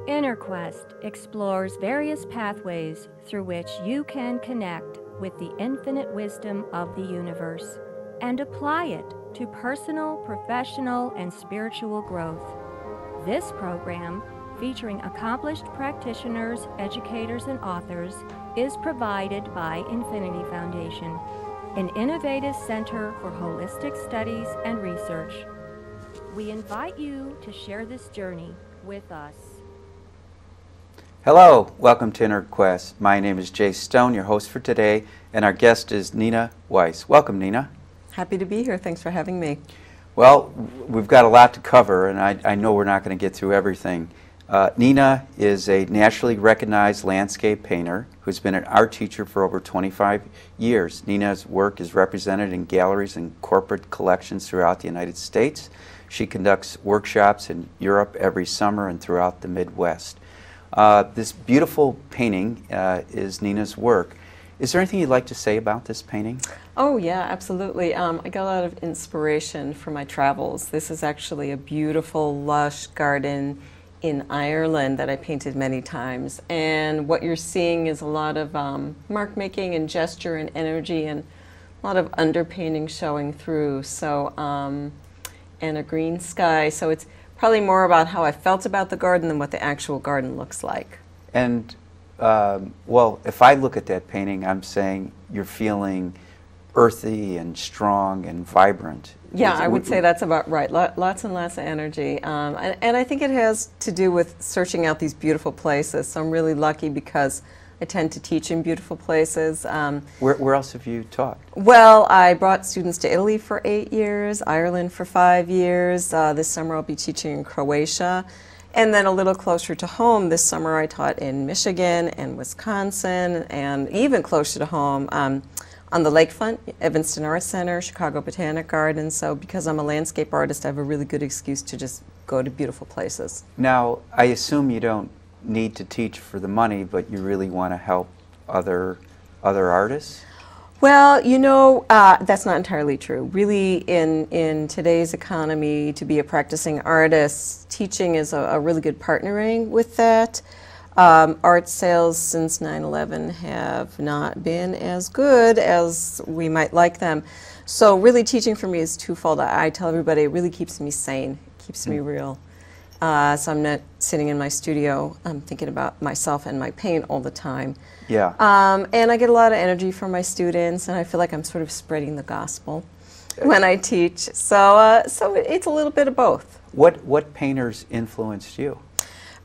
InnerQuest explores various pathways through which you can connect with the infinite wisdom of the universe and apply it to personal, professional, and spiritual growth. This program, featuring accomplished practitioners, educators, and authors, is provided by Infinity Foundation, an innovative center for holistic studies and research. We invite you to share this journey with us. Hello, welcome to InnerQuest. My name is Jay Stone, your host for today, and our guest is Nina Weiss. Welcome, Nina. Happy to be here. Thanks for having me. Well, we've got a lot to cover, and I know we're not going to get through everything. Nina is a nationally recognized landscape painter who's been an art teacher for over 25 years. Nina's work is represented in galleries and corporate collections throughout the United States. She conducts workshops in Europe every summer and throughout the Midwest. This beautiful painting is Nina's work. Is there anything you'd like to say about this painting? Oh yeah, absolutely. I got a lot of inspiration from my travels. This is actually a beautiful, lush garden in Ireland that I painted many times. And what you're seeing is a lot of mark making and gesture and energy and a lot of underpainting showing through. So, and a green sky. So it's probably more about how I felt about the garden than what the actual garden looks like. And, well, if I look at that painting, I'm saying you're feeling earthy and strong and vibrant. Yeah, I would say that's about right. Lots and lots of energy. And I think it has to do with searching out these beautiful places. So I'm really lucky because I tend to teach in beautiful places. Where else have you taught? Well, I brought students to Italy for 8 years, Ireland for 5 years. This summer I'll be teaching in Croatia. And then a little closer to home, this summer I taught in Michigan and Wisconsin, and even closer to home, on the lakefront, Evanston Art Center, Chicago Botanic Garden. So because I'm a landscape artist, I have a really good excuse to just go to beautiful places. Now, I assume you don't need to teach for the money, but you really want to help other artists? Well, you know, that's not entirely true. Really, in today's economy, to be a practicing artist, teaching is a really good partnering with that. Art sales since 9/11 have not been as good as we might like them. So really teaching for me is twofold. I tell everybody it really keeps me sane, keeps me real. So I'm not sitting in my studio thinking about myself and my paint all the time. Yeah. And I get a lot of energy from my students, and I feel like I'm sort of spreading the gospel when I teach. So it's a little bit of both. What painters influenced you?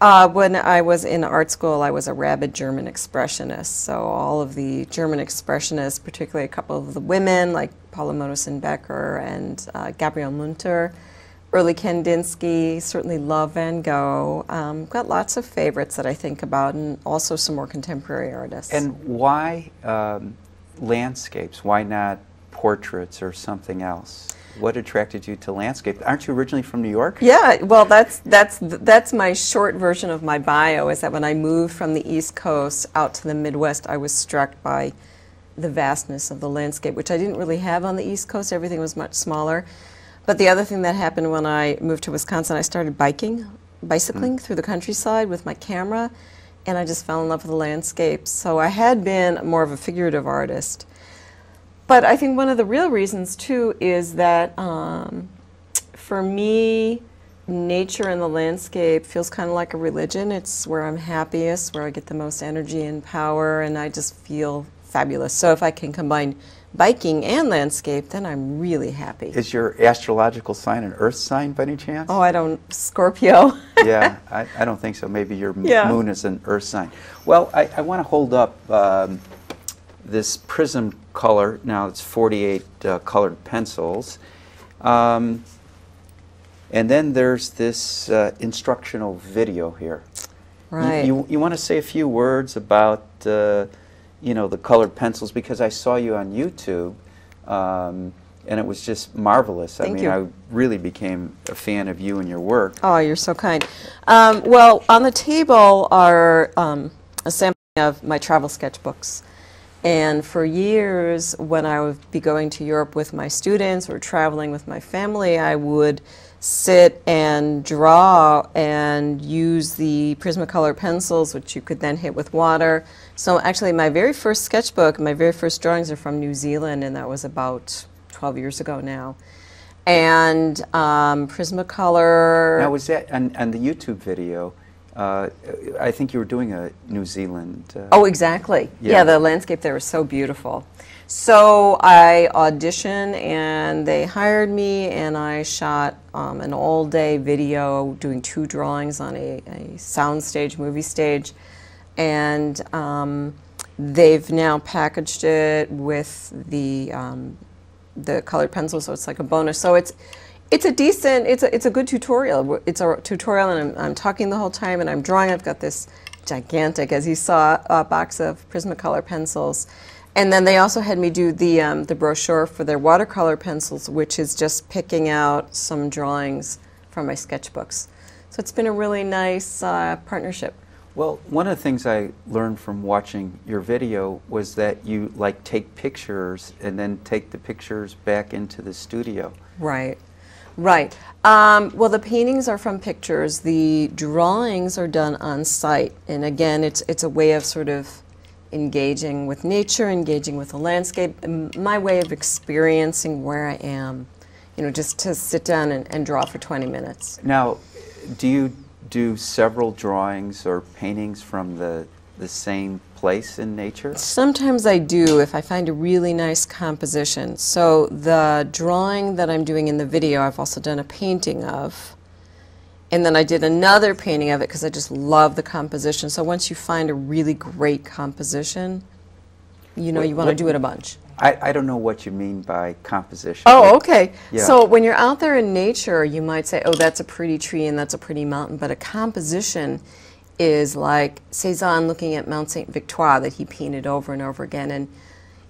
When I was in art school, I was a rabid German expressionist. So all of the German expressionists, particularly a couple of the women like Paula Modersohn-Becker and Gabriele Munter, early Kandinsky, certainly love Van Gogh. Got lots of favorites that I think about, and also some more contemporary artists. And why landscapes? Why not portraits or something else? What attracted you to landscape? Aren't you originally from New York? Yeah, well, that's my short version of my bio, is that when I moved from the East Coast out to the Midwest, I was struck by the vastness of the landscape, which I didn't really have on the East Coast. Everything was much smaller. But the other thing that happened when I moved to Wisconsin, I started bicycling through the countryside with my camera, and I just fell in love with the landscape. So I had been more of a figurative artist. But I think one of the real reasons, too, is that for me, nature and the landscape feels kind of like a religion. It's where I'm happiest, where I get the most energy and power, and I just feel fabulous. So if I can combine biking and landscape, then I'm really happy. Is your astrological sign an earth sign by any chance? Oh, I don't, Scorpio. Yeah, I don't think so. Maybe your moon is an earth sign. Well, I want to hold up this prism color. Now it's 48 colored pencils. And then there's this instructional video here. Right. You want to say a few words about you know, the colored pencils, because I saw you on YouTube, and it was just marvelous. Thank you. I really became a fan of you and your work. Oh, you're so kind. Well, on the table are a sampling of my travel sketchbooks. And for years, when I would be going to Europe with my students or traveling with my family, I would sit and draw and use the Prismacolor pencils, which you could then hit with water. So actually my very first sketchbook, my very first drawings are from New Zealand, and that was about 12 years ago now. And Prismacolor... Now, was that on the YouTube video? I think you were doing a New Zealand... oh, exactly. Yeah. Yeah, the landscape there was so beautiful. So I auditioned, and they hired me, and I shot an all-day video doing 2 drawings on a sound stage, movie stage. And they've now packaged it with the colored pencil, so it's like a bonus. So it's a decent, it's a good tutorial. It's a tutorial, and I'm talking the whole time, and I'm drawing. I've got this gigantic, as you saw, box of Prismacolor pencils. And then they also had me do the brochure for their watercolor pencils, which is just picking out some drawings from my sketchbooks. So it's been a really nice partnership. Well, one of the things I learned from watching your video was that you like take pictures and then take the pictures back into the studio. Right, right. Well, the paintings are from pictures. The drawings are done on site, and again, it's a way of sort of engaging with nature, engaging with the landscape, and my way of experiencing where I am. You know, just to sit down and draw for 20 minutes. Now, do you do several drawings or paintings from the same place in nature? Sometimes I do if I find a really nice composition. So the drawing that I'm doing in the video, I've also done a painting of. And then I did another painting of it because I just love the composition. So once you find a really great composition, you know, you want to do it a bunch. I don't know what you mean by composition. Oh, okay. Yeah. So when you're out there in nature, you might say, oh, that's a pretty tree and that's a pretty mountain. But a composition is like Cézanne looking at Mount Saint Victoire that he painted over and over again, and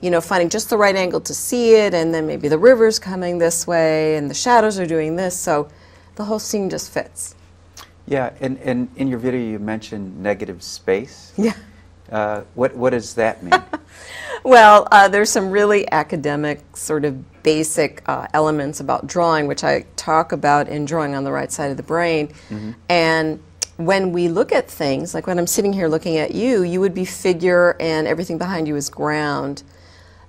you know, finding just the right angle to see it, and then maybe the river's coming this way and the shadows are doing this, so the whole scene just fits. Yeah, and in your video you mentioned negative space. Yeah. What does that mean? Well, there's some really academic sort of basic elements about drawing, which I talk about in Drawing on the Right Side of the Brain. Mm-hmm. And when we look at things, like when I'm sitting here looking at you, you would be figure and everything behind you is ground.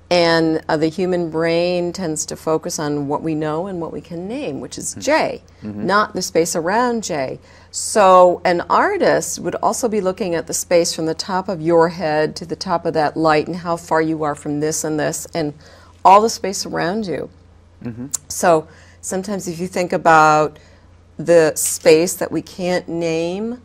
And the human brain tends to focus on what we know and what we can name, which is J, not the space around J. So an artist would also be looking at the space from the top of your head to the top of that light and how far you are from this and all the space around you. So sometimes if you think about the space that we can't name,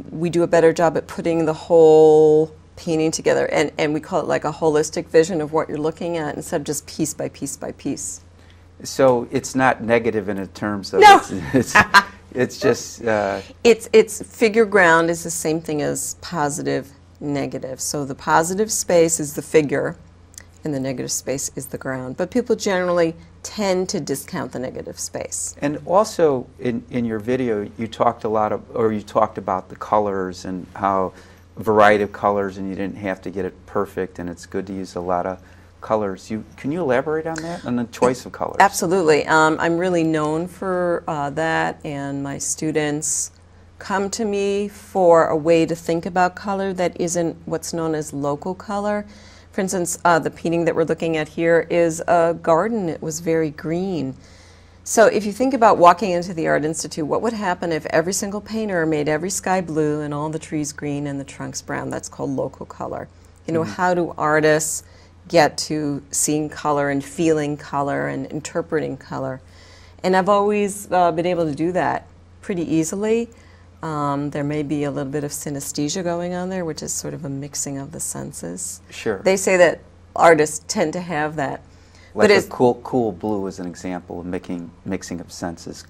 we do a better job at putting the whole painting together, and we call it like a holistic vision of what you're looking at instead of just piece by piece by piece. So it's not negative in terms of no. it's just it's figure ground is the same thing as positive negative. So the positive space is the figure and the negative space is the ground, but people generally tend to discount the negative space. And also in your video you talked about the colors and how variety of colors, and you didn't have to get it perfect, and it's good to use a lot of colors. Can you elaborate on that, on the choice of colors? Absolutely. I'm really known for that, and my students come to me for a way to think about color that isn't what's known as local color. For instance, the painting that we're looking at here is a garden. It was very green. So if you think about walking into the Art Institute, what would happen if every single painter made every sky blue and all the trees green and the trunks brown? That's called local color. You know, how do artists get to seeing color and feeling color and interpreting color? And I've always been able to do that pretty easily. There may be a little bit of synesthesia going on there, which is sort of a mixing of the senses. Sure. They say that artists tend to have that. Like but a cool blue is an example of mixing of senses.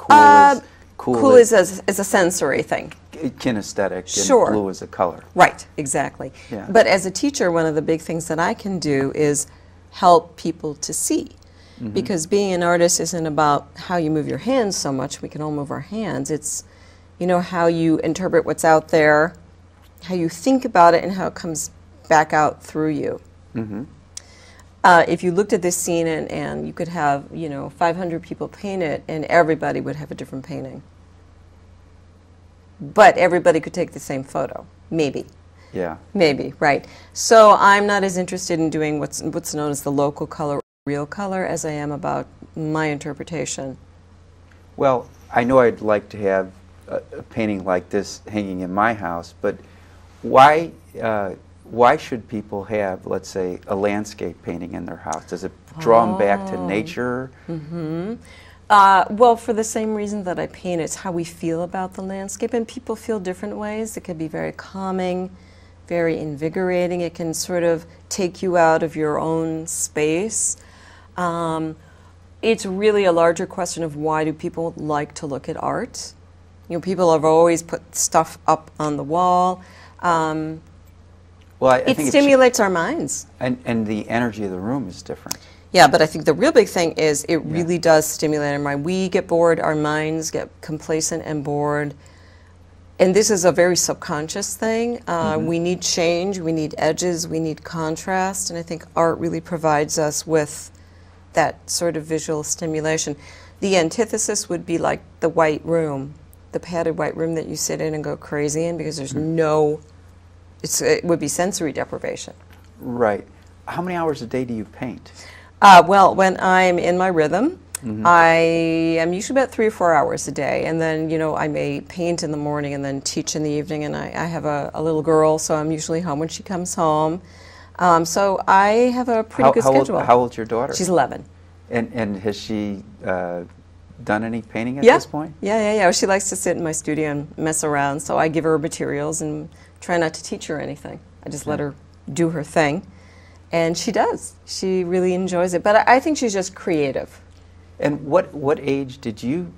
Cool is a sensory thing. Kinesthetic, Sure. And blue is a color. Right, exactly. Yeah. But as a teacher, one of the big things that I can do is help people to see. Because being an artist isn't about how you move your hands so much. We can all move our hands. It's, you know, how you interpret what's out there, how you think about it, and how it comes back out through you. if you looked at this scene and you could have, 500 people paint it, and everybody would have a different painting. But everybody could take the same photo, maybe. Yeah. Maybe, right. So I'm not as interested in doing what's known as the local color, real color, as I am about my interpretation. Well, I know I'd like to have a painting like this hanging in my house, but why should people have, let's say, a landscape painting in their house? Does it draw them back to nature? Mm-hmm. Well, for the same reason that I paint, it's how we feel about the landscape, and people feel different ways. It can be very calming, very invigorating. It can sort of take you out of your own space. It's really a larger question of why do people like to look at art? People have always put stuff up on the wall. Well, I it think stimulates our minds. And the energy of the room is different. Yeah, but I think the real big thing is it really does stimulate our mind. We get bored, our minds get complacent and bored. And this is a very subconscious thing. We need change, we need edges, we need contrast, and I think art really provides us with that sort of visual stimulation. The antithesis would be like the white room, the padded white room that you sit in and go crazy in because there's it would be sensory deprivation. Right. How many hours a day do you paint? Well, when I'm in my rhythm, I am usually about 3 or 4 hours a day, and then I may paint in the morning and then teach in the evening. And I have a little girl, so I'm usually home when she comes home. So I have a pretty good schedule. How old's your daughter? She's 11. And has she done any painting at this point? Yeah. She likes to sit in my studio and mess around. So I give her materials and try not to teach her anything. I just let her do her thing. And she does. She really enjoys it. But I think she's just creative. And what age did you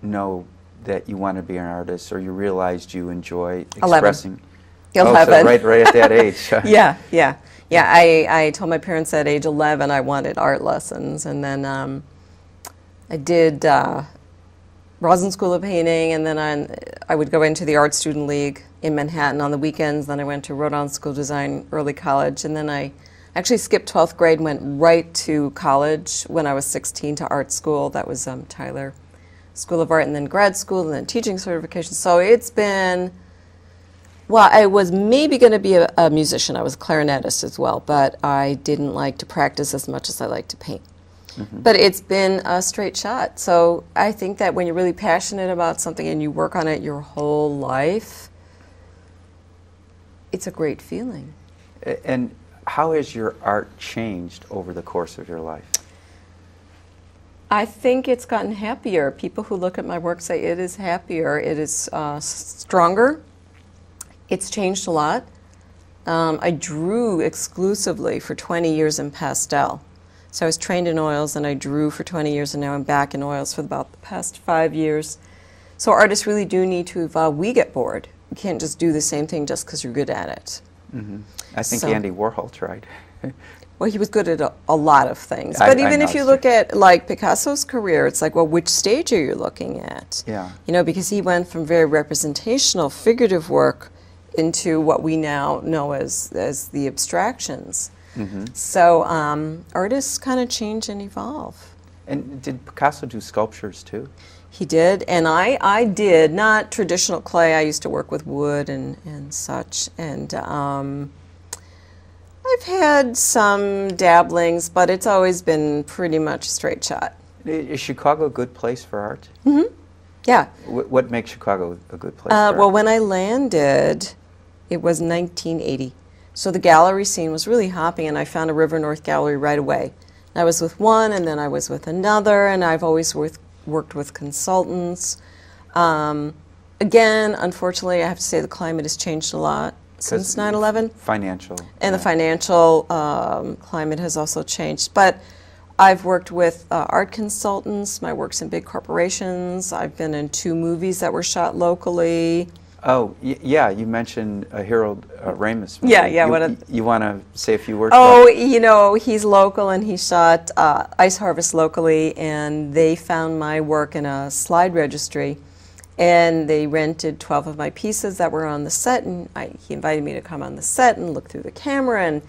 know that you wanted to be an artist, or you realized you enjoy expressing? 11. Oh, so right at that age. Yeah. I told my parents at age 11 I wanted art lessons, and then I did Rosen School of Painting, and then I would go into the Art Student League in Manhattan on the weekends. Then I went to Rodin School of Design early college, and then I actually skipped 12th grade, went right to college when I was 16 to art school. That was Tyler School of Art, and then grad school, and then teaching certification. So it's been, well, I was maybe going to be a musician. I was a clarinetist as well, but I didn't like to practice as much as I like to paint. But it's been a straight shot. So I think that when you're really passionate about something and you work on it your whole life, it's a great feeling. And how has your art changed over the course of your life? I think it's gotten happier. People who look at my work say it is happier, it is stronger. It's changed a lot. I drew exclusively for 20 years in pastel. So I was trained in oils, and I drew for 20 years, and now I'm back in oils for about the past 5 years. So artists really do need to evolve. We get bored. You can't just do the same thing just because you're good at it. I think Andy Warhol tried. Well, he was good at a lot of things. But even if you look at, like, Picasso's career, it's like, well, which stage are you looking at? Yeah. Because he went from very representational, figurative work into what we now know as the abstractions. So artists kind of change and evolve. And did Picasso do sculptures too? He did, and I did, not traditional clay. I used to work with wood and such, and I've had some dabblings, but it's always been pretty much straight shot. Is Chicago a good place for art? Yeah. What makes Chicago a good place for art? Well, when I landed, it was 1980. So the gallery scene was really hopping, and I found a River North gallery right away. I was with one, and then I was with another, and I've always worked with consultants. Again, unfortunately, I have to say the climate has changed a lot since 9/11. Financial. And the financial climate has also changed. But I've worked with art consultants. My work's in big corporations. I've been in 2 movies that were shot locally. Oh, yeah, you mentioned Harold Ramis movie. Yeah. You want to say a few words Oh, about he's local, and he shot Ice Harvest locally, and they found my work in a slide registry, and they rented 12 of my pieces that were on the set, and he invited me to come on the set and look through the camera, and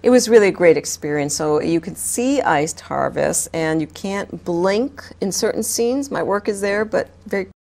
It was really a great experience. So you can see iced harvest, and you can't blink in certain scenes. My work is there, but very